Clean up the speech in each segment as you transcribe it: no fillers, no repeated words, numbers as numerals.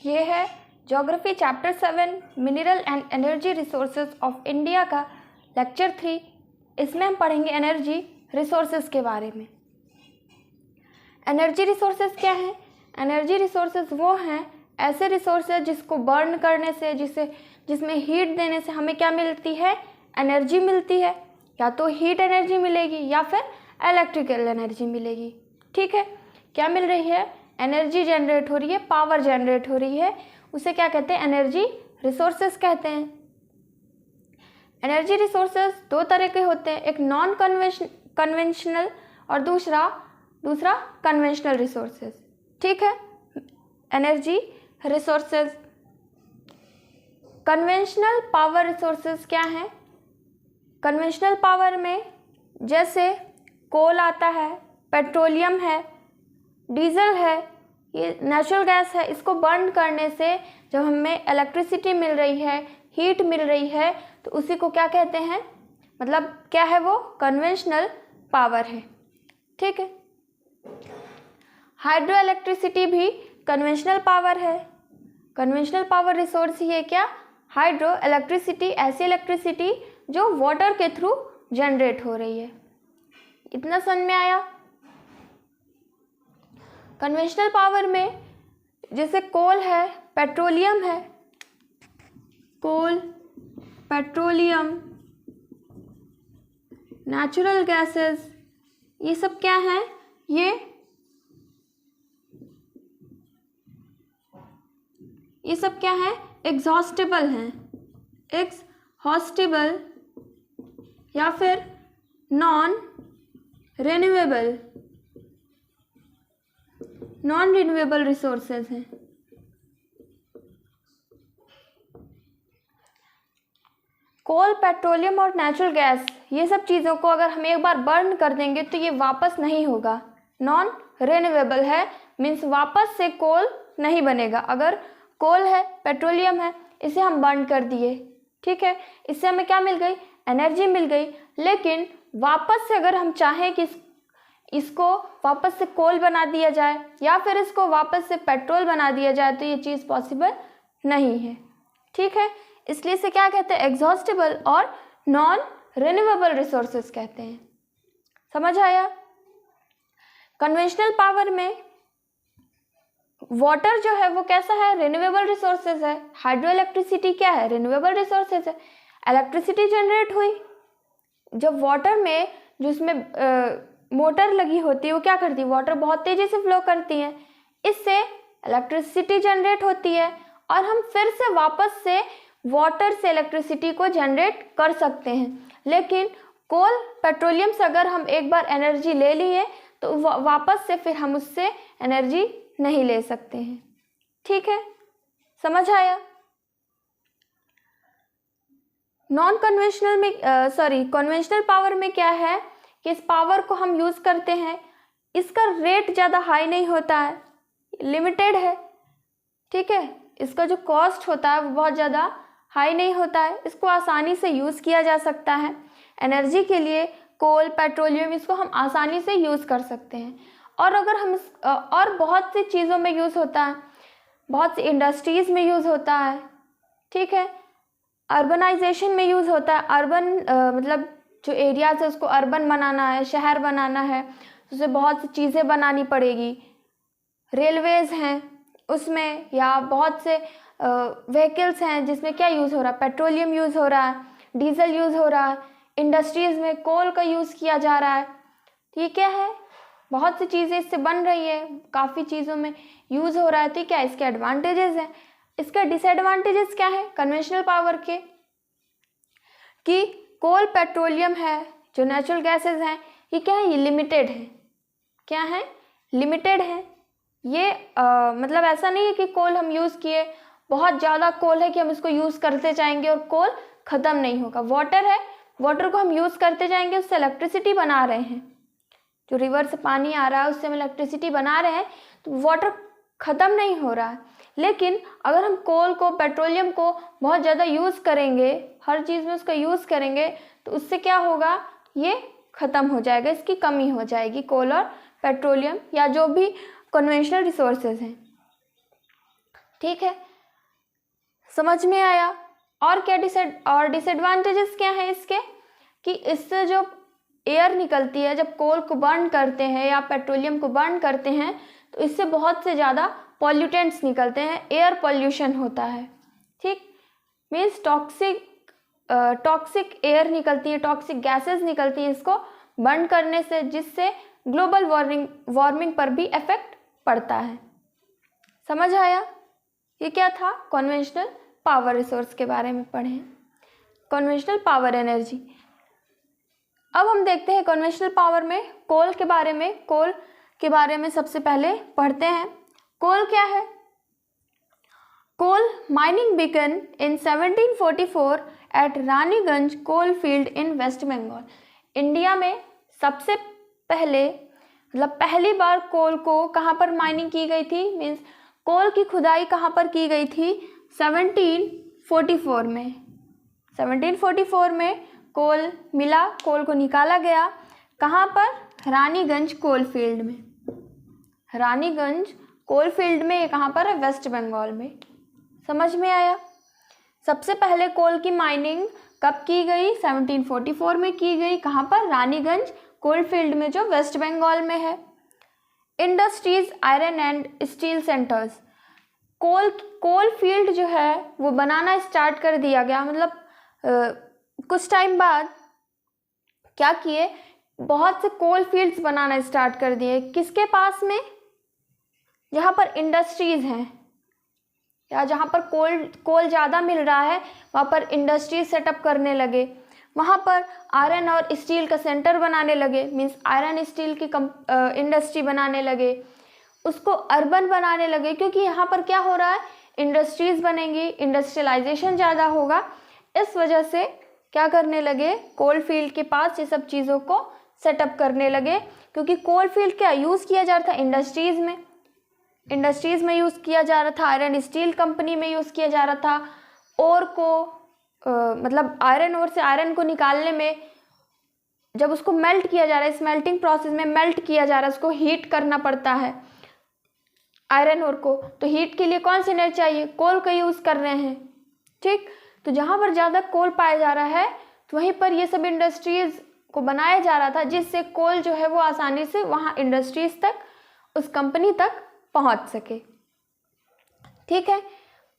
ये है geography chapter 7 mineral and energy resources of India का लेक्चर 3। इसमें हम पढ़ेंगे एनर्जी रिसोर्सेज के बारे में। एनर्जी रिसोर्सेज क्या है? एनर्जी रिसोर्सेज वो हैं ऐसे रिसोर्सेज जिसको बर्न करने से, जिसमें हीट देने से हमें क्या मिलती है? एनर्जी मिलती है। या तो हीट एनर्जी मिलेगी या फिर इलेक्ट्रिकल एनर्जी मिलेगी। ठीक है, क्या मिल रही है? एनर्जी जनरेट हो रही है, पावर जनरेट हो रही है, उसे क्या कहते हैं? एनर्जी रिसोर्सेज कहते हैं। एनर्जी रिसोर्सेज दो तरह के होते हैं, एक नॉन कन्वेंशनल और दूसरा कन्वेंशनल रिसोर्सेज। ठीक है, energy resources. Conventional power resources क्या है? कन्वेंशनल पावर में जैसे कोल आता है, पेट्रोलियम है, डीजल है, ये नेचुरल गैस है। इसको बर्न करने से जब हमें इलेक्ट्रिसिटी मिल रही है, हीट मिल रही है, तो उसी को क्या कहते हैं? मतलब क्या है वो? कन्वेंशनल पावर है। ठीक है, हाइड्रो इलेक्ट्रिसिटी भी कन्वेंशनल पावर है। कन्वेंशनल पावर रिसोर्स ही है क्या? हाइड्रो इलेक्ट्रिसिटी, ऐसी इलेक्ट्रिसिटी जो वाटर के थ्रू जनरेट हो रही है। इतना समझ में आया? कन्वेंशनल पावर में जैसे कोल है, पेट्रोलियम है, कोल, पेट्रोलियम, नेचुरल गैसेस, ये सब क्या है? ये सब क्या है? एग्जॉस्टेबल हैं, एक्सहॉस्टेबल या फिर नॉन रिन्यूएबल रिसोर्सेज हैं। कोल, पेट्रोलियम और नेचुरल गैस, ये सब चीज़ों को अगर हम एक बार बर्न कर देंगे तो ये वापस नहीं होगा। नॉन रिन्यूएबल है, मीन्स वापस से कोल नहीं बनेगा। अगर कोल है, पेट्रोलियम है, इसे हम बर्न कर दिए, ठीक है, इससे हमें क्या मिल गई? एनर्जी मिल गई। लेकिन वापस से अगर हम चाहें कि इसको वापस से कोल बना दिया जाए या फिर इसको वापस से पेट्रोल बना दिया जाए तो ये चीज़ पॉसिबल नहीं है। ठीक है, इसलिए इसे क्या कहते हैं? एग्जॉस्टेबल और नॉन रिन्यूएबल रिसोर्सेज कहते हैं। समझ आया? कन्वेंशनल पावर में वाटर जो है वो कैसा है? रिन्यूएबल रिसोर्सेज है। हाइड्रो इलेक्ट्रिसिटी क्या है? रिन्यूएबल रिसोर्सेज है। इलेक्ट्रिसिटी जनरेट हुई जब वाटर में, जो उसमें मोटर लगी होती है, वो क्या करती है? वाटर बहुत तेजी से फ्लो करती है, इससे इलेक्ट्रिसिटी जनरेट होती है और हम फिर से वापस से वाटर से इलेक्ट्रिसिटी को जनरेट कर सकते हैं। लेकिन कोल, पेट्रोलियम से अगर हम एक बार एनर्जी ले लिए तो वापस से फिर हम उससे एनर्जी नहीं ले सकते हैं। ठीक है, समझ आया? कन्वेंशनल पावर में क्या है कि इस पावर को हम यूज़ करते हैं, इसका रेट ज़्यादा हाई नहीं होता है, लिमिटेड है। ठीक है, इसका जो कॉस्ट होता है वो बहुत ज़्यादा हाई नहीं होता है, इसको आसानी से यूज़ किया जा सकता है। एनर्जी के लिए कोल, पेट्रोलियम, इसको हम आसानी से यूज़ कर सकते हैं। और अगर हम और बहुत सी चीज़ों में यूज़ होता है, बहुत सी इंडस्ट्रीज़ में यूज़ होता है। ठीक है, अर्बनाइजेशन में यूज़ होता है। अर्बन मतलब जो एरियाज है उसको अर्बन बनाना है, शहर बनाना है, तो उसे बहुत सी चीज़ें बनानी पड़ेगी। रेलवेज़ हैं उसमें, या बहुत से व्हीकल्स हैं जिसमें क्या यूज़ हो रहा है? पेट्रोलियम यूज़ हो रहा है, डीजल यूज़ हो रहा है। इंडस्ट्रीज़ में कोल का यूज़ किया जा रहा है। ठीक है, बहुत सी चीज़ें इससे बन रही है, काफ़ी चीज़ों में यूज़ हो रहा है। ठीक है, इसके एडवांटेजेस हैं। इसके डिसएडवांटेजेस क्या है कन्वेंशनल पावर के? कि कोल, पेट्रोलियम है, जो नेचुरल गैसेस हैं, ये क्या है? ये लिमिटेड है। क्या है? लिमिटेड है। ये मतलब ऐसा नहीं है कि कोल हम यूज़ किए, बहुत ज़्यादा कोल है कि हम इसको यूज़ करते जाएंगे और कोल ख़त्म नहीं होगा। वाटर है, वाटर को हम यूज़ करते जाएंगे, उससे इलेक्ट्रिसिटी बना रहे हैं। जो रिवर से पानी आ रहा है उससे हम इलेक्ट्रिसिटी बना रहे हैं, तो वाटर ख़त्म नहीं हो रहा है। लेकिन अगर हम कोल को, पेट्रोलियम को बहुत ज़्यादा यूज़ करेंगे, हर चीज़ में उसका यूज़ करेंगे, तो उससे क्या होगा? ये ख़त्म हो जाएगा, इसकी कमी हो जाएगी, कोल और पेट्रोलियम या जो भी कन्वेंशनल रिसोर्सेज हैं। ठीक है, समझ में आया। और क्या डिसएडवांटेजेस क्या है इसके, कि इससे जो एयर निकलती है जब कोल को बर्न करते हैं या पेट्रोलियम को बर्न करते हैं, तो इससे बहुत से ज़्यादा पॉल्यूटेंट्स निकलते हैं, एयर पॉल्यूशन होता है। ठीक, मीन्स टॉक्सिक एयर निकलती है, टॉक्सिक गैसेस निकलती हैं इसको बर्न करने से, जिससे ग्लोबल वार्मिंग पर भी इफेक्ट पड़ता है। समझ आया। ये क्या था, कन्वेंशनल पावर रिसोर्स के बारे में पढ़े, कन्वेंशनल पावर एनर्जी। अब हम देखते हैं कन्वेंशनल पावर में कोल के बारे में सबसे पहले पढ़ते हैं। कोल क्या है? Coal mining began in 1744 at Raniganj coal field in West Bengal. India में सबसे पहले पहली बार कोल को कहाँ पर माइनिंग की गई थी, मीन्स कोल की खुदाई कहाँ पर की गई थी? 1744 में। 1744 में कोल मिला, कोल को निकाला गया, कहाँ पर? रानीगंज कोल फील्ड में। रानीगंज कोल फील्ड में कहाँ पर है? वेस्ट बंगाल में। समझ में आया। सबसे पहले कोल की माइनिंग कब की गई? 1744 में की गई, कहाँ पर? रानीगंज कोल फील्ड में, जो वेस्ट बंगाल में है। Industries, iron and steel centres. Coal field जो है वो बनाना स्टार्ट कर दिया गया, कुछ टाइम बाद क्या किए, बहुत से कोल फील्ड्स बनाना स्टार्ट कर दिए। किसके पास में? जहाँ पर इंडस्ट्रीज हैं या जहाँ पर कोल ज़्यादा मिल रहा है, वहाँ पर इंडस्ट्रीज सेटअप करने लगे। वहाँ पर आयरन और स्टील का सेंटर बनाने लगे, मीन्स आयरन स्टील की इंडस्ट्री बनाने लगे, उसको अर्बन बनाने लगे, क्योंकि यहाँ पर क्या हो रहा है, इंडस्ट्रीज बनेंगी, इंडस्ट्रियलाइजेशन ज़्यादा होगा। इस वजह से क्या करने लगे, कोल फील्ड के पास ये सब चीज़ों को सेटअप करने लगे, क्योंककि कोल फील्ड क्या यूज़ किया जा रहा था? इंडस्ट्रीज़ में यूज़ किया जा रहा था, आयरन स्टील कंपनी में यूज़ किया जा रहा था। और को आयरन ओर से आयरन को निकालने में जब उसको मेल्ट किया जा रहा है, स्मेल्टिंग प्रोसेस में मेल्ट किया जा रहा है, उसको हीट करना पड़ता है आयरन ओर को। तो हीट के लिए कौन सी एनर्जी चाहिए? कोल का यूज़ कर रहे हैं। ठीक, तो जहाँ पर ज़्यादा कोल पाया जा रहा है, तो वहीं पर ये सब इंडस्ट्रीज़ को बनाया जा रहा था, जिससे कोल जो है वो आसानी से वहाँ इंडस्ट्रीज़ तक, उस कंपनी तक पहुँच सके। ठीक है,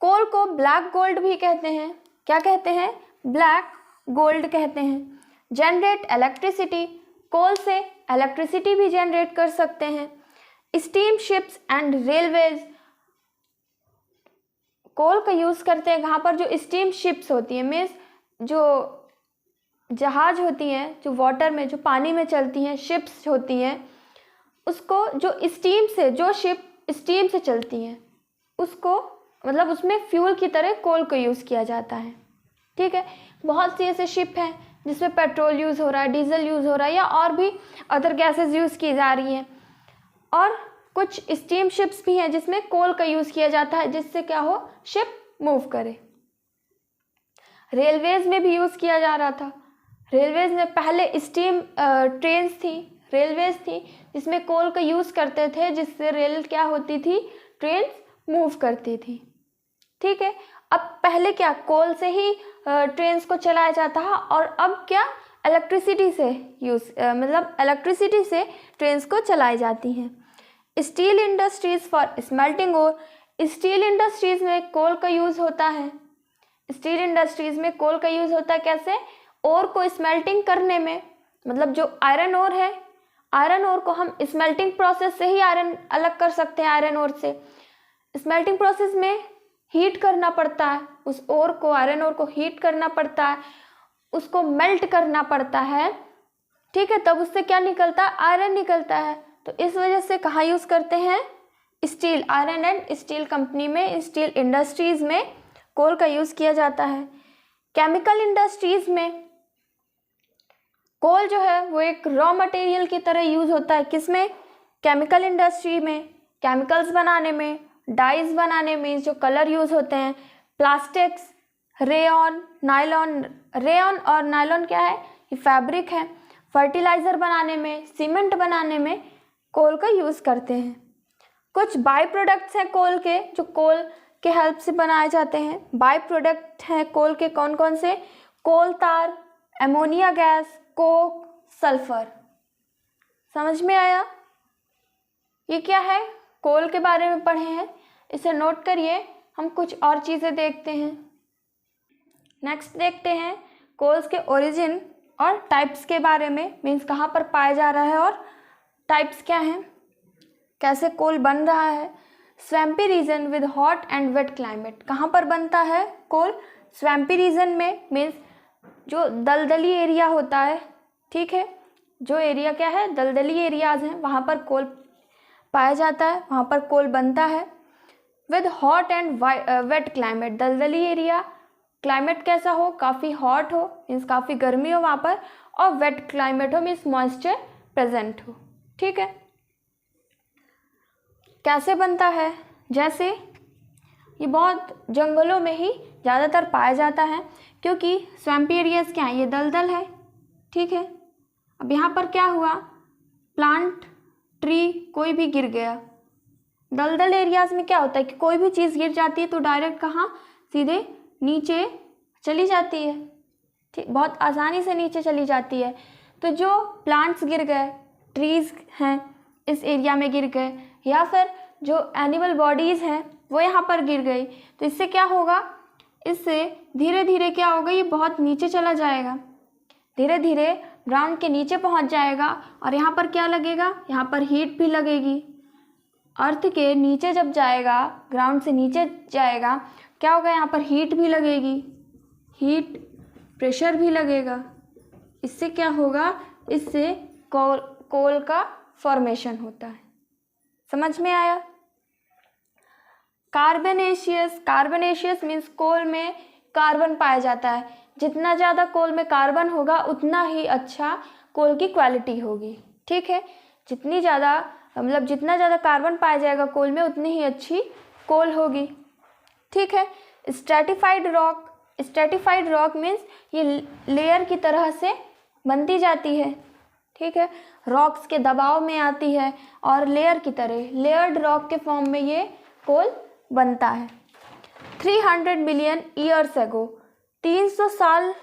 कोल को ब्लैक गोल्ड भी कहते हैं। क्या कहते हैं? ब्लैक गोल्ड कहते हैं। जनरेट इलेक्ट्रिसिटी, कोल से इलेक्ट्रिसिटी भी जनरेट कर सकते हैं। स्टीम शिप्स एंड रेलवेज, कोल का यूज़ करते हैं कहाँ पर? जो स्टीम शिप्स होती हैं, मीन्स जो जहाज होती हैं, जो वाटर में, जो पानी में चलती हैं, शिप्स होती हैं, उसको जो शिप स्टीम से चलती हैं, उसको उसमें फ्यूल की तरह कोल को यूज़ किया जाता है। ठीक है, बहुत सी ऐसे शिप हैं जिसमें पेट्रोल यूज़ हो रहा है, डीजल यूज़ हो रहा है, या और भी अदर गैसेस यूज़ की जा रही हैं। और कुछ स्टीम शिप्स भी हैं जिसमें कोल का यूज़ किया जाता है, जिससे क्या हो, शिप मूव करे। रेलवेज में भी यूज़ किया जा रहा था। रेलवेज में पहले स्टीम ट्रेन्स थी, रेलवेज थी, जिसमें कोल का यूज़ करते थे, जिससे रेल क्या होती थी, ट्रेन्स मूव करती थी। ठीक है, अब पहले क्या, कोल से ही ट्रेन्स को चलाया जाता है, और अब क्या, इलेक्ट्रिसिटी से ट्रेन्स को चलाई जाती हैं। Steel industries for smelting ore, steel industries में कोल का यूज़ होता है। स्टील इंडस्ट्रीज में कोल का यूज़ होता है कैसे? ओर को स्मेल्टिंग करने में, जो आयरन ओर है, आयरन ओर को हम स्मेल्टिंग प्रोसेस से ही आयरन अलग कर सकते हैं। आयरन ओर से स्मेल्टिंग प्रोसेस में हीट करना पड़ता है, उस ओर को, आयरन ओर को हीट करना पड़ता है, उसको मेल्ट करना पड़ता है। ठीक है, तब उससे क्या निकलता है? आयरन निकलता है। तो इस वजह से कहाँ यूज़ करते हैं? Steel, iron and steel company में, स्टील इंडस्ट्रीज में कोल का यूज़ किया जाता है। केमिकल इंडस्ट्रीज में कोल जो है वो एक रॉ मटेरियल की तरह यूज़ होता है। किसमें? केमिकल इंडस्ट्री में, केमिकल्स बनाने में, डाइज बनाने में, जो कलर यूज़ होते हैं, प्लास्टिक्स, रेयॉन, नायलॉन। रेयॉन और नायलॉन क्या है? ये फैब्रिक है। फर्टिलाइज़र बनाने में, सीमेंट बनाने में कोल का यूज़ करते हैं। कुछ बाई प्रोडक्ट्स हैं कोल के, जो कोल के हेल्प से बनाए जाते हैं। बाय प्रोडक्ट हैं कोल के कौन कौन से? कोल तार, एमोनिया गैस, कोक, सल्फर। समझ में आया? ये क्या है? कोल के बारे में पढ़े हैं, इसे नोट करिए। हम कुछ और चीज़ें देखते हैं। नेक्स्ट देखते हैं कोल्स के ओरिजिन और टाइप्स के बारे में, मीन्स कहाँ पर पाया जा रहा है और टाइप्स क्या हैं, कैसे कोल बन रहा है। Swampy region with hot and wet climate. कहाँ पर बनता है कोल? स्वैम्पी रीजन में, मीन्स जो दलदली एरिया होता है, ठीक है, जो एरिया क्या है, दलदली एरियाज हैं, वहाँ पर कोल पाया जाता है, वहाँ पर कोल बनता है। With hot and wet climate, दलदली एरिया, क्लाइमेट कैसा हो? काफ़ी हॉट हो, मीन्स काफ़ी गर्मी हो वहाँ पर, और वेट क्लाइमेट हो, मीन्स मॉइस्चर प्रेजेंट हो। ठीक है। कैसे बनता है? जैसे ये बहुत जंगलों में ही ज़्यादातर पाया जाता है, क्योंकि स्वैम्पी एरियाज क्या है, ये दलदल है। ठीक है। अब यहाँ पर क्या हुआ, प्लांट, ट्री कोई भी गिर गया। दलदल एरियाज में क्या होता है कि कोई भी चीज़ गिर जाती है तो डायरेक्ट कहाँ, सीधे नीचे चली जाती है। ठीक, बहुत आसानी से नीचे चली जाती है। तो जो प्लांट्स गिर गए, ट्रीज़ हैं इस एरिया में गिर गए, या फिर जो एनिमल बॉडीज़ हैं वो यहाँ पर गिर गई, तो इससे क्या होगा, इससे धीरे धीरे क्या होगा, ये बहुत नीचे चला जाएगा, धीरे धीरे ग्राउंड के नीचे पहुँच जाएगा। और यहाँ पर क्या लगेगा, यहाँ पर हीट भी लगेगी। अर्थ के नीचे जब जाएगा, ग्राउंड से नीचे जाएगा, क्या होगा, यहाँ पर हीट भी लगेगी, हीट प्रेशर भी लगेगा। इससे क्या होगा, इससे कोल का फॉर्मेशन होता है। समझ में आया? कार्बनेशियस, कार्बनेशियस मीन्स कोल में कार्बन पाया जाता है। जितना ज़्यादा कोल में कार्बन होगा उतना ही अच्छा कोल की क्वालिटी होगी। ठीक है। जितनी ज़्यादा मतलब जितना ज़्यादा कार्बन पाया जाएगा कोल में उतनी ही अच्छी कोल होगी। ठीक है। Stratified rock, stratified rock means ये लेयर की तरह से बनती जाती है। ठीक है। रॉक्स के दबाव में आती है और लेयर की तरह, लेयर्ड रॉक के फॉर्म में ये कोल बनता है। 300 मिलियन ईयर्स एगो, 300 साल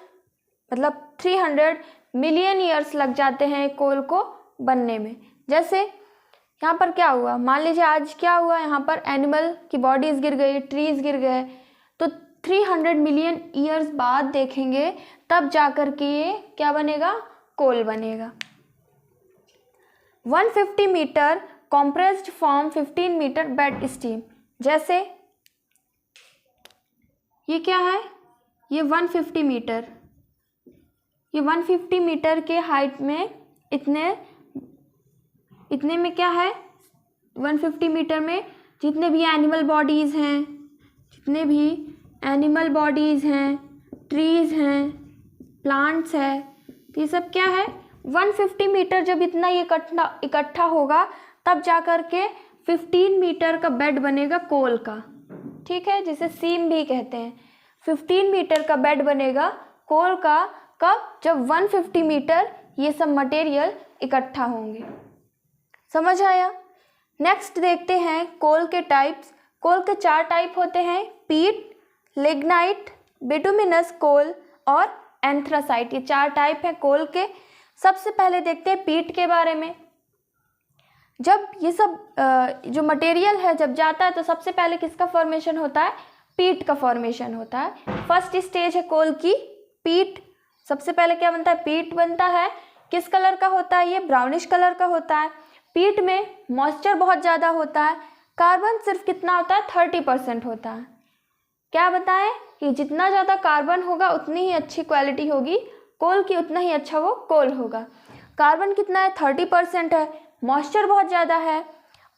मतलब 300 मिलियन ईयर्स लग जाते हैं कोल को बनने में। जैसे यहाँ पर क्या हुआ, मान लीजिए आज क्या हुआ, यहाँ पर एनिमल की बॉडीज़ गिर गई, ट्रीज गिर गए, तो 300 मिलियन ईयर्स बाद देखेंगे तब जाकर के ये क्या बनेगा, कोल बनेगा। 150 metre compressed form 15 metre bed steam. जैसे ये क्या है, ये 150 मीटर, ये 150 मीटर के हाइट में इतने में क्या है, 150 मीटर में जितने भी एनिमल बॉडीज़ हैं, जितने भी एनिमल बॉडीज़ हैं, ट्रीज़ हैं, प्लांट्स है, तो ये सब क्या है, 150 मीटर जब इतना ये इकट्ठा होगा तब जाकर के 15 मीटर का बेड बनेगा कोल का। ठीक है, जिसे सीम भी कहते हैं। 15 मीटर का बेड बनेगा कोल का, कब, जब 150 मीटर ये सब मटेरियल इकट्ठा होंगे। समझ आया? नेक्स्ट देखते हैं कोल के टाइप्स। कोल के 4 टाइप होते हैं, पीट, लिग्नाइट, बिटुमिनस कोल और एंथ्रासाइट। ये 4 टाइप हैं कोल के। सबसे पहले देखते हैं पीट के बारे में। जब ये सब जो मटेरियल है जब जाता है तो सबसे पहले किसका फॉर्मेशन होता है, पीट का फॉर्मेशन होता है। फर्स्ट स्टेज है कोल की पीट। सबसे पहले क्या बनता है, पीट बनता है। किस कलर का होता है, ये ब्राउनिश कलर का होता है। पीट में मॉइस्चर बहुत ज़्यादा होता है। कार्बन सिर्फ कितना होता है, 30% होता है। क्या बताएं कि जितना ज़्यादा कार्बन होगा उतनी ही अच्छी क्वालिटी होगी कोल की, उतना ही अच्छा वो कोल होगा। कार्बन कितना है, 30% है। मॉइस्चर बहुत ज़्यादा है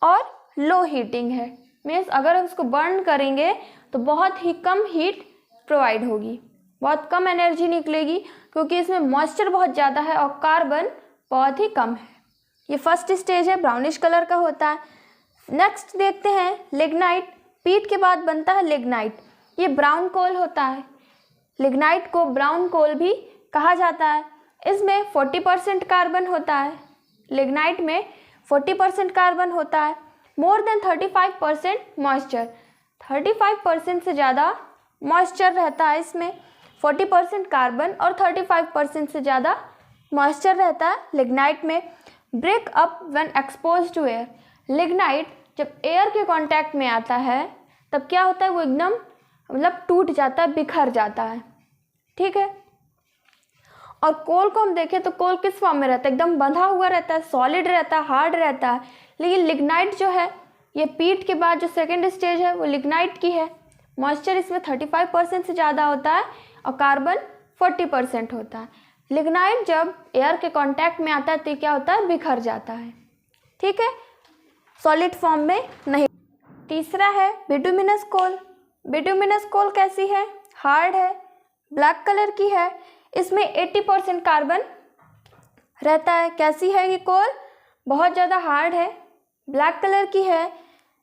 और लो हीटिंग है, मीन्स अगर हम उसको बर्न करेंगे तो बहुत ही कम हीट प्रोवाइड होगी, बहुत कम एनर्जी निकलेगी, क्योंकि इसमें मॉइस्चर बहुत ज़्यादा है और कार्बन बहुत ही कम है। ये फर्स्ट स्टेज है, ब्राउनिश कलर का होता है। नेक्स्ट देखते हैं लिग्नाइट। पीट के बाद बनता है लिग्नाइट। ये ब्राउन कोल होता है। लिग्नाइट को ब्राउन कोल भी कहा जाता है। इसमें 40% कार्बन होता है। लिग्नाइट में 40% कार्बन होता है। More than 35% moisture. 35% से ज़्यादा मॉइस्चर रहता है इसमें, 40% कार्बन और 35% से ज़्यादा मॉइस्चर रहता है लिग्नाइट में। Break up when expose to air, lignite जब एयर के कांटेक्ट में आता है तब क्या होता है, वो एकदम मतलब टूट जाता है, बिखर जाता है, ठीक है। और कोल को हम देखें तो कोल किस फॉर्म में रहता है, एकदम बंधा हुआ रहता है, सॉलिड रहता है, हार्ड रहता है। लेकिन लिग्नाइट जो है ये पीट के बाद जो सेकेंड स्टेज है वो लिग्नाइट की है। मॉइस्चर इसमें 35% से ज़्यादा होता है और कार्बन 40% होता है। लिग्नाइट जब एयर के कांटेक्ट में आता है तो क्या होता है, बिखर जाता है, ठीक है, सॉलिड फॉर्म में नहीं। तीसरा है बिटुमिनस कोल। बिटुमिनस कोल कैसी है, हार्ड है, ब्लैक कलर की है, इसमें 80% कार्बन रहता है। कैसी है ये कोल, बहुत ज़्यादा हार्ड है, ब्लैक कलर की है,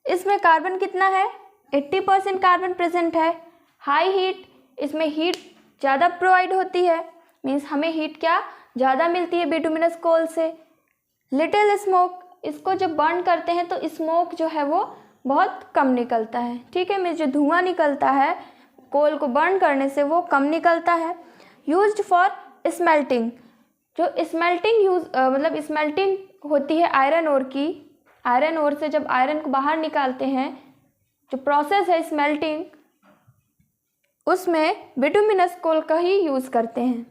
इसमें कार्बन कितना है, 80% कार्बन प्रेजेंट है। हाई हीट, इसमें हीट ज़्यादा प्रोवाइड होती है, मीन्स हमें हीट क्या ज़्यादा मिलती है बिटुमिनस कोल से। लिटिल स्मोक, इसको जब बर्न करते हैं तो स्मोक जो है वो बहुत कम निकलता है, ठीक है, मीन्स जो धुआं निकलता है कोल को बर्न करने से वो कम निकलता है। यूज्ड फॉर स्मेल्टिंग, जो स्मेल्टिंग मतलब स्मेल्टिंग होती है आयरन ओर की, आयरन ओर से जब आयरन को बाहर निकालते हैं, जो प्रोसेस है स्मेल्टिंग, उसमें बिटुमिनस कोल का ही यूज़ करते हैं।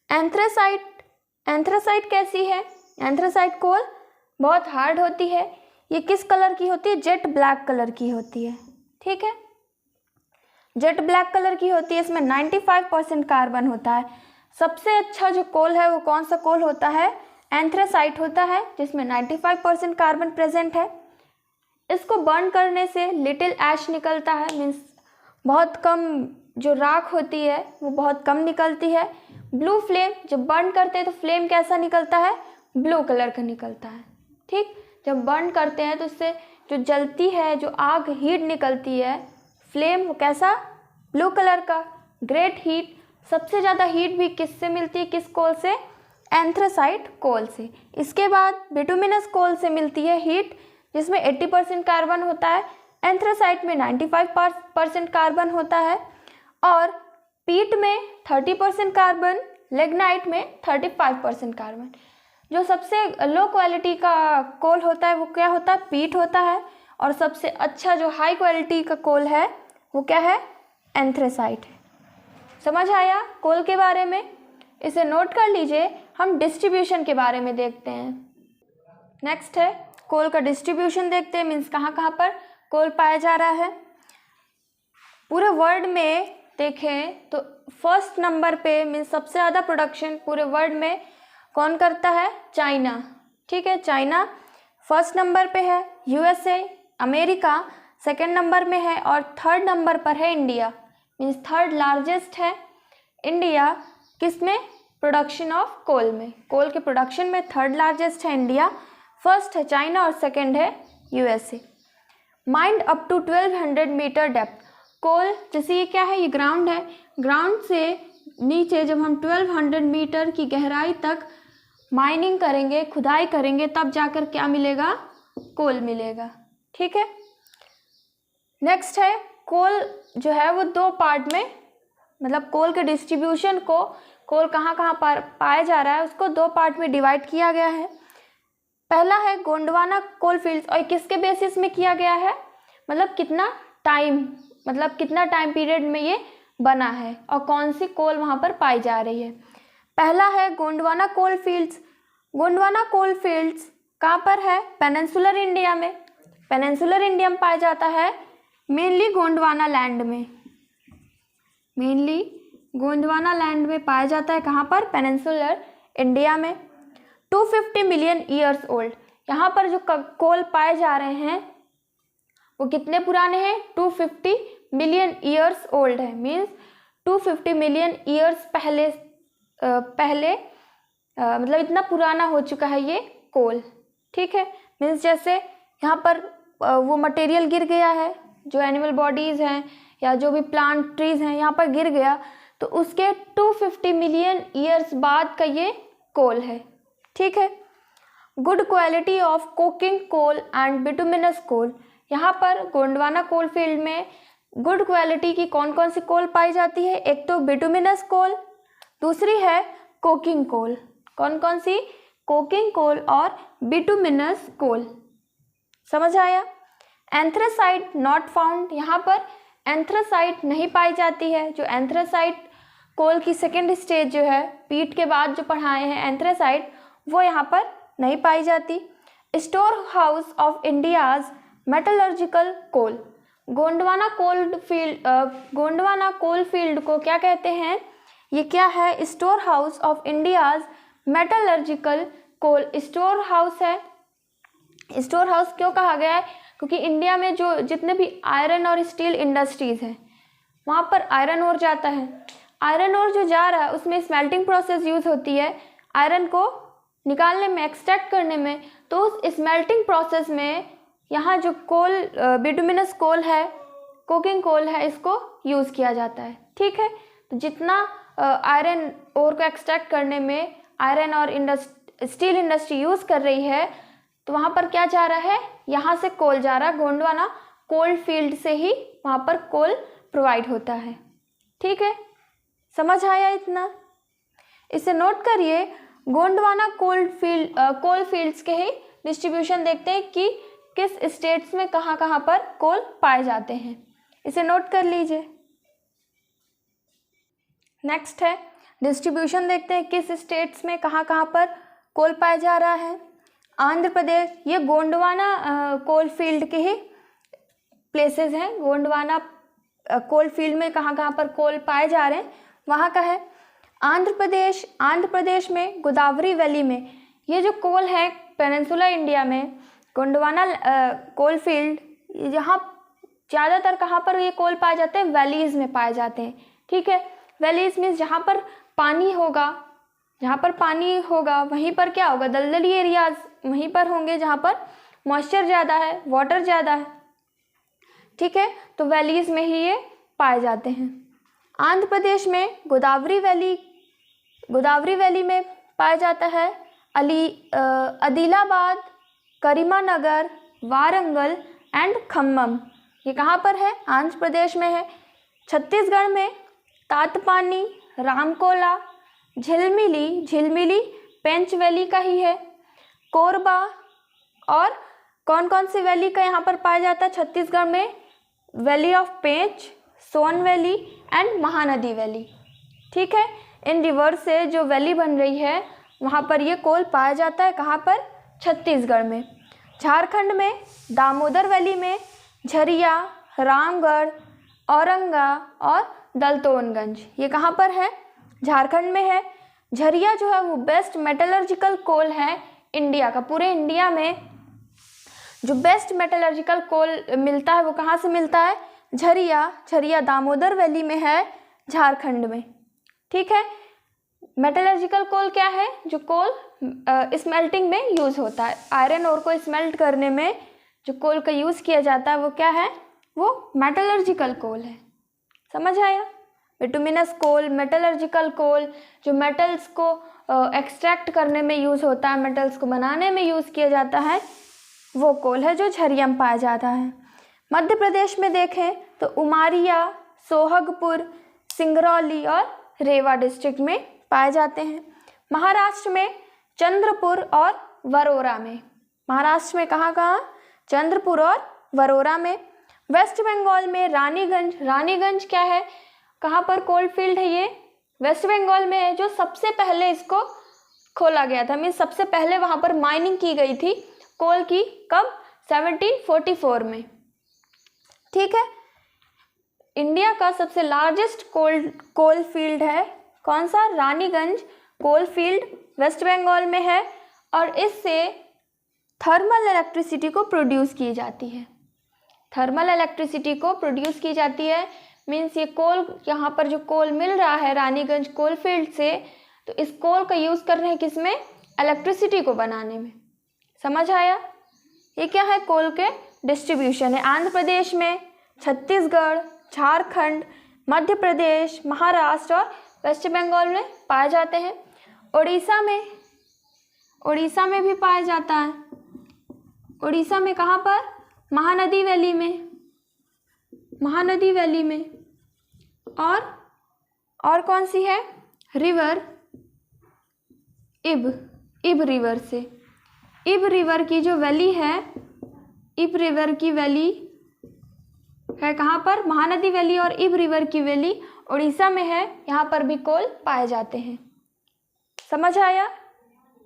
एंथ्रासाइट, एंथ्रासाइट कैसी है, एंथ्रासाइट कोल बहुत हार्ड होती है, ये किस कलर की होती है, जेट ब्लैक कलर की होती है, ठीक है, जेट ब्लैक कलर की होती है। इसमें 95% कार्बन होता है। सबसे अच्छा जो कोल है वो कौन सा कोल होता है, एंथ्रासाइट होता है, जिसमें 95% कार्बन प्रेजेंट है। इसको बर्न करने से लिटिल ऐश निकलता है, मीन्स बहुत कम जो राख होती है वो बहुत कम निकलती है। ब्लू फ्लेम, जब बर्न करते हैं तो फ्लेम कैसा निकलता है, ब्लू कलर का निकलता है, ठीक। जब बर्न करते हैं तो इससे जो जलती है, जो आग हीट निकलती है, फ्लेम वो कैसा, ब्लू कलर का। ग्रेट हीट, सबसे ज़्यादा हीट भी किससे मिलती है, किस कोल से, एंथ्रासाइट कोल से। इसके बाद बिटुमिनस कोल से मिलती है हीट, जिसमें 80% कार्बन होता है, एंथ्रासाइट में 95% कार्बन होता है, और पीट में 30% कार्बन, लिग्नाइट में 35% कार्बन। जो सबसे लो क्वालिटी का कोल होता है वो क्या होता है, पीट होता है, और सबसे अच्छा जो हाई क्वालिटी का कोल है वो क्या है, एंथ्रासाइट है। समझ आया कोल के बारे में, इसे नोट कर लीजिए। हम डिस्ट्रीब्यूशन के बारे में देखते हैं। नेक्स्ट है कोल का डिस्ट्रीब्यूशन देखते हैं, मीन्स कहाँ कहाँ पर कोल पाया जा रहा है। पूरे वर्ल्ड में देखें तो फर्स्ट नंबर पे, मीन्स सबसे ज़्यादा प्रोडक्शन पूरे वर्ल्ड में कौन करता है, चाइना, ठीक है, चाइना फर्स्ट नंबर पे है। यूएसए, अमेरिका सेकंड नंबर में है, और थर्ड नंबर पर है इंडिया, मीन्स थर्ड लार्जेस्ट है इंडिया, किसमें, प्रोडक्शन ऑफ कोल में, कोल के प्रोडक्शन में थर्ड लार्जेस्ट है इंडिया, फर्स्ट है चाइना और सेकंड है USA. Mined up to 1200 metre depth, coal जैसे ये क्या है, ये ग्राउंड है, ग्राउंड से नीचे जब हम 1200 मीटर की गहराई तक माइनिंग करेंगे, खुदाई करेंगे, तब जाकर क्या मिलेगा, कोल मिलेगा, ठीक है। नेक्स्ट है कोल जो है वो दो पार्ट में, मतलब कोल के डिस्ट्रीब्यूशन को, कोल कहाँ कहाँ पर पाया जा रहा है उसको दो पार्ट में डिवाइड किया गया है। पहला है गोंडवाना कोल फील्ड्स, और किसके बेसिस में किया गया है, मतलब कितना टाइम, मतलब कितना टाइम पीरियड में ये बना है और कौन सी कोल वहाँ पर पाई जा रही है। पहला है गोंडवाना कोल फील्ड्स। गोंडवाना कोल फील्ड्स कहाँ पर है, पेनिनसुलर इंडिया में, पेनिनसुलर इंडिया में पाया जाता है, मेनली गोंडवाना लैंड में, मेनली गोंडवाना लैंड में पाया जाता है, कहाँ पर, पेनिनसुलर इंडिया में। 250 मिलियन ईयर्स ओल्ड, यहाँ पर जो कोल पाए जा रहे हैं वो कितने पुराने हैं, 250 मिलियन ईयर्स ओल्ड है, मीन्स 250 मिलियन ईयर्स पहले मतलब इतना पुराना हो चुका है ये कोल, ठीक है। मीन्स जैसे यहाँ पर वो मटेरियल गिर गया है, जो एनिमल बॉडीज़ हैं या जो भी प्लांट ट्रीज हैं यहाँ पर गिर गया, तो उसके 250 मिलियन ईयर्स बाद का ये कोल है, ठीक है। Good quality of coking coal and bituminous coal, यहाँ पर गोंडवाना कोल फील्ड में गुड क्वालिटी की कौन कौन सी कोल पाई जाती है? एक तो बिटुमिनस कोल, दूसरी है कोकिंग कोल। कौन कौन सी? कोकिंग कोल और बिटुमिनस कोल। समझ आया? एंथ्रासाइट नॉट फाउंड, यहाँ पर एंथ्रासाइट नहीं पाई जाती है। जो एंथ्रासाइट कोल की सेकेंड स्टेज जो है, पीट के बाद जो पढ़ाए हैं एंथ्रासाइट, वो यहाँ पर नहीं पाई जाती। Store house of India's metallurgical coal, Gondwana coal field को क्या कहते हैं? ये क्या है? Store house of India's metallurgical coal store house है। स्टोर हाउस क्यों कहा गया है? क्योंकि इंडिया में जो जितने भी आयरन और स्टील इंडस्ट्रीज हैं, वहाँ पर आयरन ओर जाता है। आयरन ओर जो जा रहा है उसमें स्मेल्टिंग प्रोसेस यूज़ होती है आयरन को निकालने में, एक्सट्रैक्ट करने में। तो उस स्मेल्टिंग प्रोसेस में यहाँ जो कोल बिटुमिनस कोल है, कोकिंग कोल है, इसको यूज़ किया जाता है। ठीक है, तो जितना आयरन ओर को एक्सट्रैक्ट करने में आयरन और स्टील इंडस्ट्री यूज़ कर रही है, तो वहाँ पर क्या जा रहा है? यहाँ से कोल जा रहा है। गोंडवाना कोल फील्ड से ही वहाँ पर कोल प्रोवाइड होता है। ठीक है, समझ आया इतना? इसे नोट करिए। गोंडवाना कोल फील्ड्स के ही डिस्ट्रीब्यूशन देखते हैं कि किस स्टेट्स में कहाँ कहाँ पर कोल पाए जाते हैं। इसे नोट कर लीजिए। नेक्स्ट है डिस्ट्रीब्यूशन, देखते हैं किस स्टेट्स में कहाँ कहाँ पर कोल पाया जा रहा है। आंध्र प्रदेश, ये गोंडवाना कोल फील्ड के ही प्लेसेस हैं। गोंडवाना कोल फील्ड में कहाँ कहाँ पर कोल पाए जा रहे हैं वहाँ का है। आंध्र प्रदेश में गोदावरी वैली में ये जो कोल है, पेनिनसुला इंडिया में गोंडवाना कोल फील्ड, यहाँ ज़्यादातर कहाँ पर ये कोल पाए जाते हैं? वैलीज़ में पाए जाते हैं। ठीक है, वैलीज़ मीन्स जहाँ पर पानी होगा, वहीं पर क्या होगा? दलदली एरियाज वहीं पर होंगे जहाँ पर मॉइस्चर ज़्यादा है, वाटर ज़्यादा है। ठीक है, तो वैलीज़ में ही ये पाए जाते हैं। आंध्र प्रदेश में गोदावरी वैली में पाया जाता है। आदिलाबाद, करीमानगर, वारंगल एंड खम्मम, ये कहाँ पर है? आंध्र प्रदेश में है। छत्तीसगढ़ में तातपानी, रामकोला, झिलमिली पेंच वैली का ही है। कोरबा और कौन कौन सी वैली का यहाँ पर पाया जाता है छत्तीसगढ़ में? Valley of Pench, Son valley and Mahanadi valley. ठीक है, इन रिवर से जो वैली बन रही है वहाँ पर ये कोल पाया जाता है। कहाँ पर? छत्तीसगढ़ में। झारखंड में दामोदर वैली में झरिया, रामगढ़, औरंगा और दलतोनगंज, ये कहाँ पर है? झारखंड में है। झरिया जो है वो बेस्ट मेटलर्जिकल कोल है इंडिया का। पूरे इंडिया में जो बेस्ट मेटलर्जिकल कोल मिलता है वो कहाँ से मिलता है? झरिया दामोदर वैली में है, झारखंड में। ठीक है, मेटलर्जिकल कोल क्या है? जो कोल स्मेल्टिंग में यूज़ होता है, आयरन ओर को स्मेल्ट करने में जो कोल का यूज़ किया जाता है वो क्या है? वो मेटलर्जिकल कोल है। समझ आया? बिटुमिनस कोल, मेटलर्जिकल कोल, जो मेटल्स को एक्सट्रैक्ट करने में यूज़ होता है, मेटल्स को बनाने में यूज़ किया जाता है, वो कोल है जो झरिया में पाया जाता है। मध्य प्रदेश में देखें तो उमारिया, सोहगपुर, सिंगरौली और रेवा डिस्ट्रिक्ट में पाए जाते हैं। महाराष्ट्र में चंद्रपुर और वरोरा में। महाराष्ट्र में कहाँ? चंद्रपुर और वरोरा में। वेस्ट बंगाल में रानीगंज क्या है? कहाँ पर कोल फील्ड है ये? वेस्ट बंगाल में है, जो सबसे पहले इसको खोला गया था। मीन्स सबसे पहले वहाँ पर माइनिंग की गई थी कोल की। कब? 1744 में। ठीक है, इंडिया का सबसे लार्जेस्ट कोल फील्ड है कौन सा? Raniganj coal field West Bengal में है, और इससे थर्मल इलेक्ट्रिसिटी को प्रोड्यूस की जाती है। मीन्स ये कोल, यहाँ पर जो कोल मिल रहा है रानीगंज कोल फील्ड से, तो इस कोल का यूज़ कर रहे हैं किसमें? इलेक्ट्रिसिटी को बनाने में। समझ आया? ये क्या है? कोल के डिस्ट्रीब्यूशन है। आंध्र प्रदेश में, छत्तीसगढ़, झारखंड, मध्य प्रदेश, महाराष्ट्र और वेस्ट बंगाल में पाए जाते हैं। उड़ीसा में भी पाया जाता है। उड़ीसा में कहाँ पर? महानदी वैली में, महानदी वैली में। और कौन सी है? रिवर इब रिवर से। इब रिवर की जो वैली है, इब रिवर की वैली है कहाँ पर? महानदी वैली। और इब रिवर की वैली उड़ीसा में है, यहाँ पर भी कोल पाए जाते हैं। समझ आया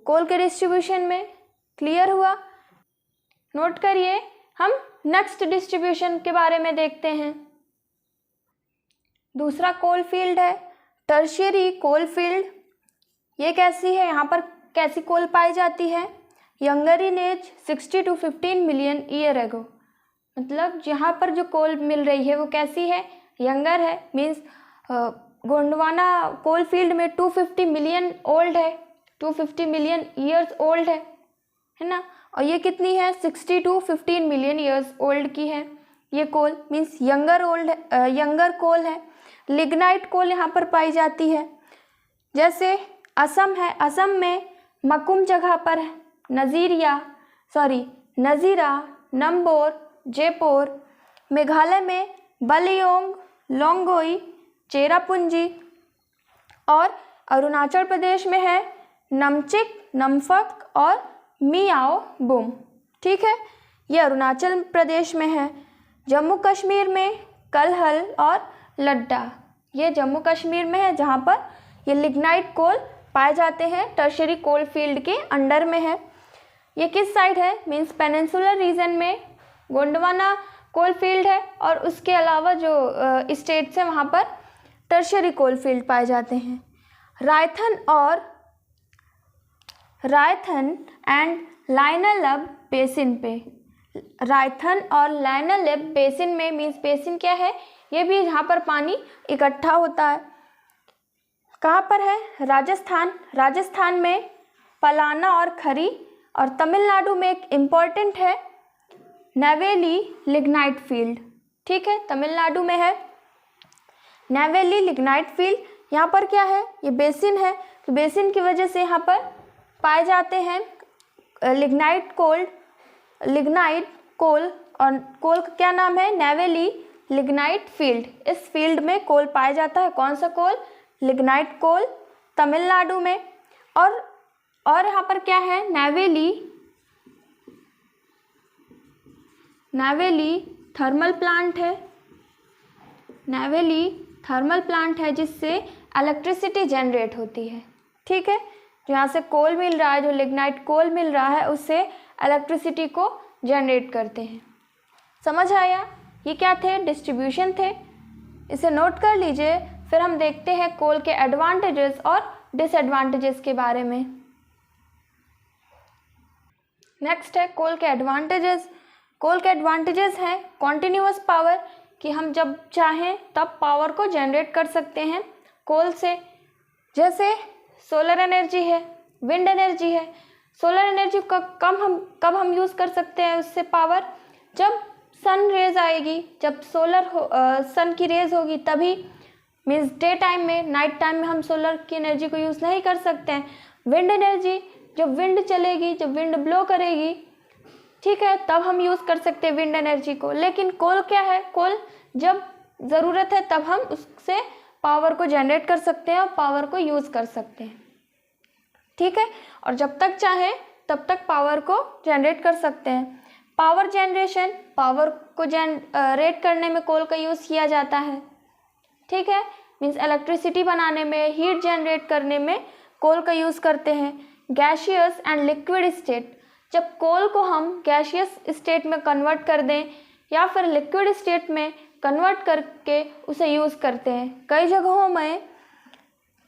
कोल के डिस्ट्रीब्यूशन में? क्लियर हुआ? नोट करिए। हम नेक्स्ट डिस्ट्रीब्यूशन के बारे में देखते हैं। दूसरा कोल फील्ड है टर्शियरी कोल फील्ड। ये कैसी है? यहाँ पर कैसी कोल पाई जाती है? Younger in age 60 to 15 million year ago. मतलब यहाँ पर जो कोल मिल रही है वो कैसी है? यंगर है। मीन्स गोंडवाना कोल फील्ड में 250 मिलियन ओल्ड है, 250 मिलियन ईयर्स ओल्ड है ना। और ये कितनी है? 60 to 15 मिलियन ईयर्स ओल्ड की है ये कोल। मीन्स यंगर कोल है। लिग्नाइट कोल यहाँ पर पाई जाती है। जैसे असम है, असम में मकुम जगह पर है नज़ीरा, नंबोर, जयपुर। मेघालय में बलियोंग, लोंगोई, चेरापूंजी। और अरुणाचल प्रदेश में है नमचिक, नमफक और मियाओ बूम। ठीक है, ये अरुणाचल प्रदेश में है। जम्मू कश्मीर में कलहल और लड्डा, ये जम्मू कश्मीर में है जहाँ पर ये लिग्नाइट कोल पाए जाते हैं, टर्शियरी कोल फील्ड के अंडर में है। ये किस साइड है? मीन्स पेनिनसुलर रीजन में गोंडवाना कोल फील्ड है, और उसके अलावा जो स्टेट्स हैं वहाँ पर टर्शियरी कोल फील्ड पाए जाते हैं। रायथन एंड लाइनालब बेसिन पे, रायथन और लाइनालब बेसिन में, मीन्स बेसिन क्या है? ये भी जहाँ पर पानी इकट्ठा होता है। कहाँ पर है? राजस्थान में पलाना और खरी। और तमिलनाडु में एक इम्पॉर्टेंट है नेवेली लिग्नाइट फील्ड। ठीक है, तमिलनाडु में है नेवेली लिग्नाइट फील्ड। यहाँ पर क्या है? ये बेसिन है, तो बेसिन की वजह से यहाँ पर पाए जाते हैं लिग्नाइट कोल। और कोल का क्या नाम है? Neyveli lignite field. इस फील्ड में कोल पाया जाता है। कौन सा कोल? लिग्नाइट कोल, तमिलनाडु में। और यहाँ पर क्या है? नेवेली थर्मल प्लांट है। नेवेली थर्मल प्लांट है जिससे इलेक्ट्रिसिटी जनरेट होती है। ठीक है, जो यहाँ से कोल मिल रहा है, जो लिग्नाइट कोल मिल रहा है, उससे इलेक्ट्रिसिटी को जनरेट करते हैं। समझ आया? ये क्या थे? डिस्ट्रीब्यूशन थे। इसे नोट कर लीजिए। फिर हम देखते हैं कोल के एडवांटेजेस और डिसएडवांटेजेस के बारे में। नेक्स्ट है कोल के एडवांटेजेस। कोल के एडवांटेजेस हैं कॉन्टिन्यूअस पावर, कि हम जब चाहें तब पावर को जनरेट कर सकते हैं कोल से। जैसे सोलर एनर्जी है, विंड एनर्जी है। सोलर एनर्जी को कब हम यूज़ कर सकते हैं उससे पावर? जब सन रेज आएगी, जब सन की रेज होगी तभी। मीन्स डे टाइम में, नाइट टाइम में हम सोलर की एनर्जी को यूज़ नहीं कर सकते हैं। विंड एनर्जी, जब विंड चलेगी, जब विंड ब्लो करेगी, ठीक है, तब हम यूज़ कर सकते हैं विंड एनर्जी को। लेकिन कोल क्या है? कोल जब ज़रूरत है तब हम उससे पावर को जनरेट कर सकते हैं और पावर को यूज़ कर सकते हैं। ठीक है, और जब तक चाहें तब तक पावर को जनरेट कर सकते हैं। पावर जनरेशन, पावर को जनरेट करने में कोल का यूज़ किया जाता है। ठीक है, मीन्स इलेक्ट्रिसिटी बनाने में, हीट जनरेट करने में कोल का यूज़ करते हैं। गैसियस एंड लिक्विड स्टेट, जब कोल को हम गैसियस स्टेट में कन्वर्ट कर दें या फिर लिक्विड स्टेट में कन्वर्ट करके उसे यूज़ करते हैं। कई जगहों में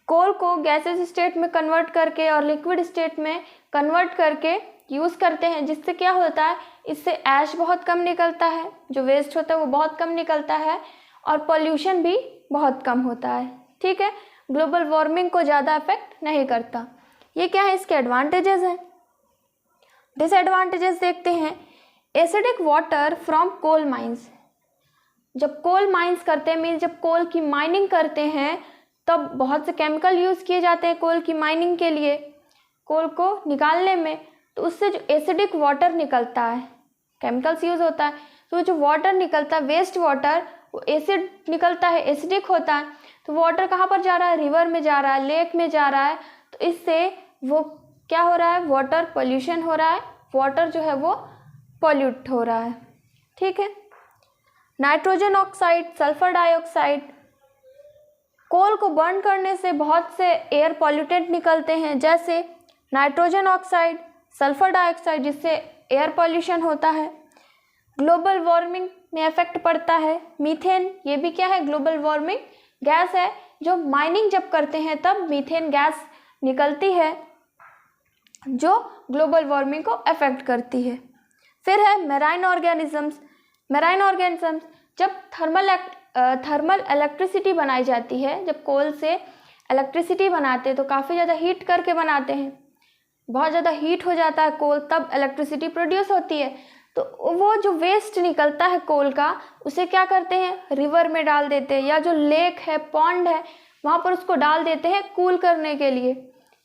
कोल को गैसेस स्टेट में कन्वर्ट करके और लिक्विड स्टेट में कन्वर्ट करके यूज़ करते हैं, जिससे क्या होता है? इससे ऐश बहुत कम निकलता है, जो वेस्ट होता है वो बहुत कम निकलता है, और पॉल्यूशन भी बहुत कम होता है। ठीक है, ग्लोबल वार्मिंग को ज़्यादा अफेक्ट नहीं करता। ये क्या है? इसके एडवांटेजेस हैं। डिसएडवांटेजेस देखते हैं। Acidic water from coal mines, जब कोल माइंस करते हैं, मीन्स जब कोल की माइनिंग करते हैं तब बहुत से केमिकल यूज़ किए जाते हैं कोल की माइनिंग के लिए, कोल को निकालने में। तो उससे जो एसिडिक वाटर निकलता है, केमिकल्स यूज़ होता है, तो जो वाटर निकलता है, वेस्ट वाटर, वो एसिड निकलता है, एसिडिक होता है। तो वाटर कहाँ पर जा रहा है? रिवर में जा रहा है, लेक में जा रहा है। तो इससे वो क्या हो रहा है? वाटर पोल्यूशन हो रहा है, वाटर जो है वो पॉल्यूट हो रहा है। ठीक है। नाइट्रोजन ऑक्साइड, सल्फर डाइऑक्साइड, कोल को बर्न करने से बहुत से एयर पॉल्यूटेंट निकलते हैं, जैसे नाइट्रोजन ऑक्साइड, सल्फर डाइऑक्साइड, जिससे एयर पॉल्यूशन होता है। ग्लोबल वार्मिंग में इफेक्ट पड़ता है। मीथेन, ये भी क्या है? ग्लोबल वार्मिंग गैस है, जो माइनिंग जब करते हैं तब मीथेन गैस निकलती है, जो ग्लोबल वार्मिंग को अफेक्ट करती है। फिर है मैराइन ऑर्गेनिजम्स। मैराइन ऑर्गेनिजम्स, जब थर्मल इलेक्ट्रिसिटी बनाई जाती है, जब कोल से इलेक्ट्रिसिटी बनाते हैं तो काफ़ी ज़्यादा हीट करके बनाते हैं, बहुत ज़्यादा हीट हो जाता है कोल, तब इलेक्ट्रिसिटी प्रोड्यूस होती है। तो वो जो वेस्ट निकलता है कोल का, उसे क्या करते हैं? रिवर में डाल देते हैं, या जो लेक है, पॉन्ड है, वहाँ पर उसको डाल देते हैं कूल करने के लिए।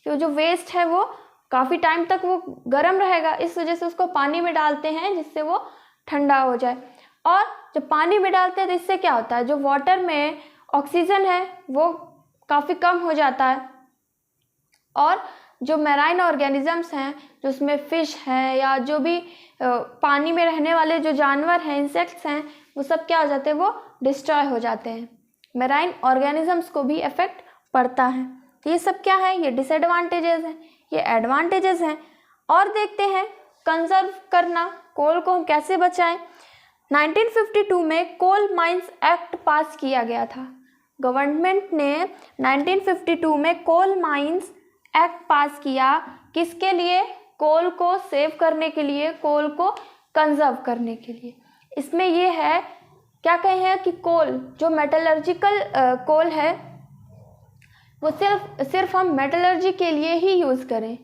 तो जो वेस्ट है वो काफ़ी टाइम तक वो गर्म रहेगा, इस वजह से उसको पानी में डालते हैं जिससे वो ठंडा हो जाए। और जब पानी में डालते हैं तो इससे क्या होता है? जो वाटर में ऑक्सीजन है वो काफ़ी कम हो जाता है, और जो मैराइन ऑर्गेनिजम्स हैं, जो उसमें फ़िश हैं या जो भी पानी में रहने वाले जो जानवर हैं, इंसेक्ट्स हैं, वो सब क्या हो जाते हैं? वो डिस्ट्रॉय हो जाते हैं। मैराइन ऑर्गेनिजम्स को भी इफेक्ट पड़ता है। तो ये सब क्या है? ये डिसएडवांटेजेस हैं, ये एडवांटेजेस हैं। और देखते हैं कंजर्व करना, कोल को हम कैसे बचाएं। 1952 में कोल माइंस एक्ट पास किया गया था। गवर्नमेंट ने 1952 में कोल माइंस एक्ट पास किया, किसके लिए? कोल को सेव करने के लिए, कोल को कंजर्व करने के लिए। इसमें ये है, क्या कहे हैं कि कोल, जो मेटलर्जिकल कोल है, वो सिर्फ हम मेटलर्जी के लिए ही यूज़ करें।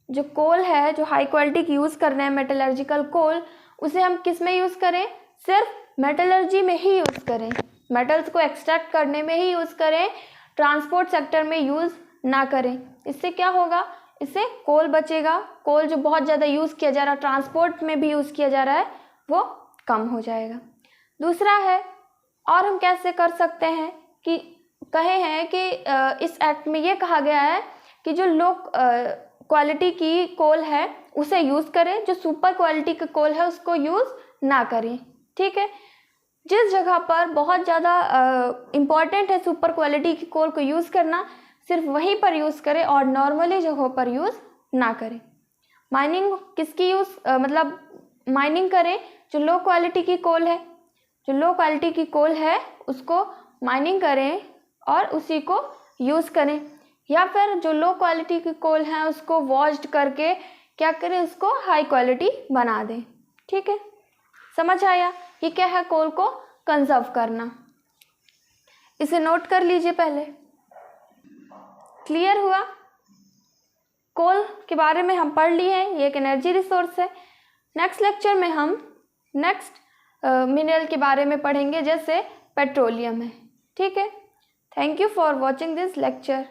जो कोल है, जो हाई क्वालिटी की यूज़ कर रहे हैं मेटलर्जिकल कोल, उसे हम किस में यूज़ करें? सिर्फ मेटलर्जी में ही यूज़ करें, मेटल्स को एक्सट्रैक्ट करने में ही यूज़ करें, ट्रांसपोर्ट सेक्टर में यूज़ ना करें। इससे क्या होगा? इससे कोल बचेगा। कोल जो बहुत ज़्यादा यूज़ किया जा रहा है, ट्रांसपोर्ट में भी यूज़ किया जा रहा है, वो कम हो जाएगा। दूसरा है, और हम कैसे कर सकते हैं कि कहे हैं कि इस एक्ट में ये कहा गया है कि जो लो क्वालिटी की कोल है उसे यूज़ करें, जो सुपर क्वालिटी का कोल है उसको यूज़ ना करें। ठीक है। जिस जगह पर बहुत ज़्यादा इम्पॉर्टेंट है सुपर क्वालिटी की कोल को यूज़ करना, सिर्फ वहीं पर यूज़ करें और नॉर्मली जगहों पर यूज़ ना करें। माइनिंग किसकी मतलब माइनिंग करें जो लो क्वालिटी की कोल है, जो लो क्वालिटी की कोल है उसको माइनिंग करें और उसी को यूज़ करें, या फिर जो लो क्वालिटी की कोल है उसको वॉश्ड करके क्या करें? उसको हाई क्वालिटी बना दें। ठीक है, समझ आया? ये क्या है? कोल को कंजर्व करना। इसे नोट कर लीजिए पहले। क्लियर हुआ? कोल के बारे में हम पढ़ लिए हैं, ये एक एनर्जी रिसोर्स है। नेक्स्ट लेक्चर में हम नेक्स्ट मिनरल के बारे में पढ़ेंगे, जैसे पेट्रोलियम है। ठीक है। Thank you for watching this lecture.